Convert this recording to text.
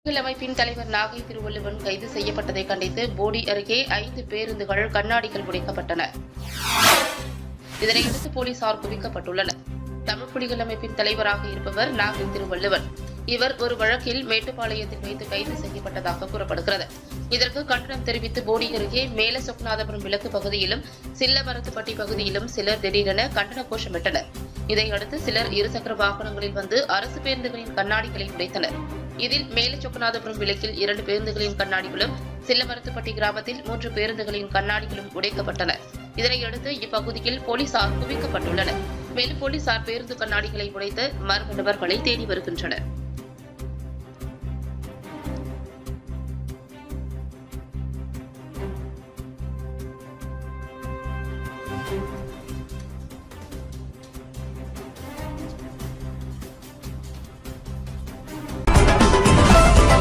புலிகள் அமைப்பின் தலைவர் நாகை திருவள்ளுவன் கைது செய்யப்பட்டதை கண்டித்து போடி அருகே 5 பேருந்துகள் கண்ணாடிகள் உடைக்கப்பட்டன. இதனையடுத்து போலீசார் குவிக்கப்பட்டுள்ளனர். தமிழ் புலிகள் அமைப்பின் தலைவராக இருப்பவர் நாகை திருவள்ளுவன். இவர் ஒரு வழக்கில் மேட்டுப்பாளையத்தில் வைத்து கைது செய்யப்பட்டதாக கூறப்படுகிறது. இதற்கு கண்டனம் தெரிவித்து போடி அருகே மேல சொக்கநாதபுரம் விலக்கு பகுதியிலும் சில்லமரத்துப்பட்டி பகுதியிலும் சிலர் திடீரென கண்டன கோஷமிட்டனர். இதையடுத்து சிலர் இருசக்கர வாகனங்களில் வந்து அரசு பேருந்துகளின் கண்ணாடிகளை உடைத்தனர். இதில் மேல சொக்கநாதபுரம் விலக்கில் 2 பேருந்துகளின் கண்ணாடிகளும், சில்லமரத்துப்பட்டி கிராமத்தில் 3 பேருந்துகளின் கண்ணாடிகளும் உடைக்கப்பட்டன. இதனையடுத்து இப்பகுதியில் போலீசார் குவிக்கப்பட்டுள்ளனர். மேலும் போலீசார் பேருந்து கண்ணாடிகளை உடைத்து மர்ம நபர்களை தேடி வருகின்றனர்.